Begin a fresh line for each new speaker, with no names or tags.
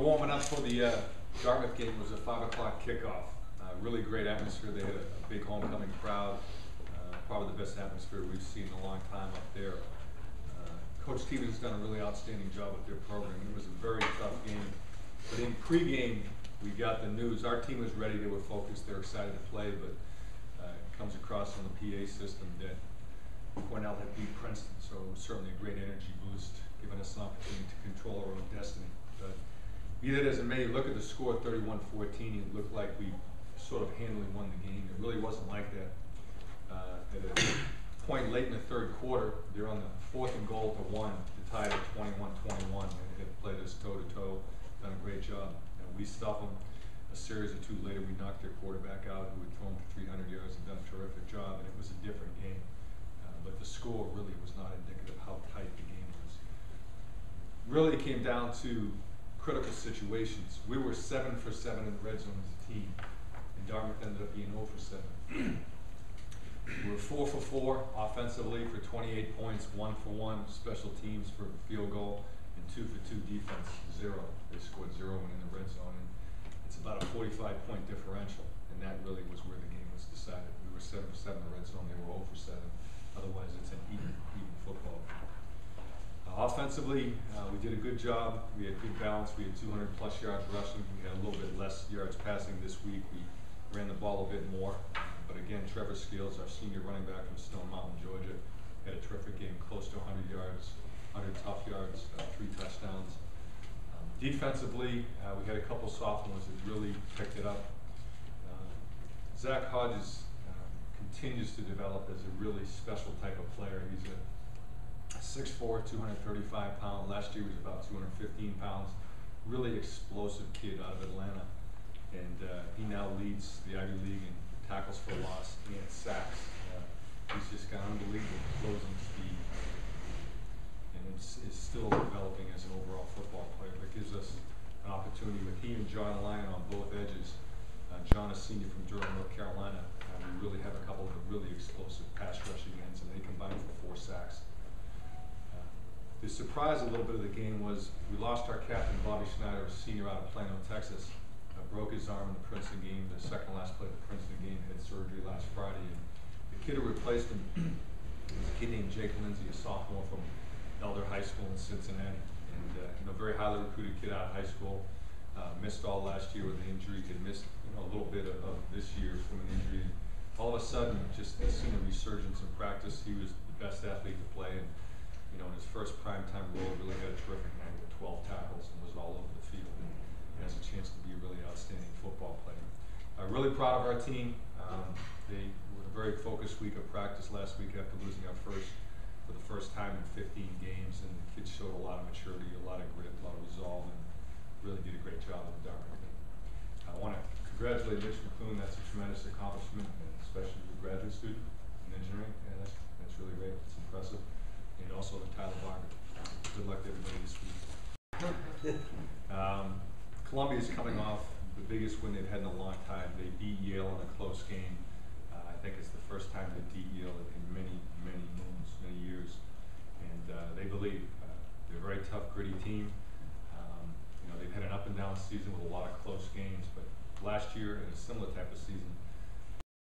warming up for the Dartmouth game. It was a 5 o'clock kickoff. Really great atmosphere. They had a big homecoming crowd. Probably the best atmosphere we've seen in a long time up there. Coach Stevens has done a really outstanding job with their program. It was a very tough game. But in pregame, we got the news. Our team was ready. They were focused. They were excited to play. But it comes across on the PA system that Cornell had beat Princeton. So it was certainly a great energy boost, giving us an opportunity to control our own destiny. But be that as it may, look at the score, 31-14. It looked like we sort of handily won the game. It really wasn't like that. At a point late in the third quarter, they're on the 4th and goal to 1 to tie it at 21-21. They had played us toe-to-toe, done a great job. And we stopped them. A series or two later, we knocked their quarterback out, who had thrown for 300 yards and done a terrific job, and it was a different game. But the score really was not indicative of how tight the game was. Really, it came down to critical situations. We were 7 for 7 in the red zone as a team, and Dartmouth ended up being 0 for 7. We were 4 for 4 offensively for 28 points, 1 for 1 special teams for field goal, and 2 for 2 defense, 0. They scored 0 in the red zone, and it's about a 45-point differential, and that really was where the game was decided. We were 7 for 7 in the red zone, they were 0 for 7. Otherwise, it's an even football. Offensively, we did a good job. We had good balance. We had 200+ yards rushing. We had a little bit less yards passing this week. We ran the ball a bit more. But again, Trevor Skills, our senior running back from Stone Mountain, Georgia, had a terrific game, close to 100 yards, 100 tough yards, 3 touchdowns. Defensively, we had a couple sophomores that really picked it up. Zach Hodges continues to develop as a really special type of player. He's a 6'4", 235-pound. Last year he was about 215 pounds. Really explosive kid out of Atlanta. And he now leads the Ivy League in tackles for loss and sacks. He's just got unbelievable closing speed, and is still developing as an overall football player. But gives us an opportunity with he and John Lyon on both edges. John is senior from Durham, North Carolina. We really have a couple of really explosive pass rushing ends, and they combined for 4 sacks. The surprise a little bit of the game was we lost our captain, Bobby Schneider, a senior out of Plano, Texas. Broke his arm in the Princeton game, the second last play of the Princeton game, had surgery last Friday. And the kid who replaced him was a kid named Jake Lindsay, a sophomore from Elder High School in Cincinnati. And very highly recruited kid out of high school. Missed all last year with an injury. Had missed a little bit of this year from an injury. All of a sudden, just seen a resurgence in practice. He was the best athlete to play, and in his first primetime role, really had a terrific night with 12 tackles and was all over the field. And has a chance to be a really outstanding football player. Really proud of our team. They were a very focused week of practice last week after losing for the first time in 15 games, and the kids showed a lot of maturity, a lot of grit, a lot of resolve, and really did a great job with the Dartmouth team. I want to congratulate Mitch McClune. That's a tremendous accomplishment, especially as a graduate student in engineering. Yeah, that's really great. It's impressive. And also to Tyler Barber. Good luck to everybody this week. Columbia is coming off the biggest win they've had in a long time. They beat Yale in a close game. I think it's the first time they beat Yale in many moons, many years. And they believe they're a very tough, gritty team. They've had an up and down season with a lot of close games, but last year in a similar type of season,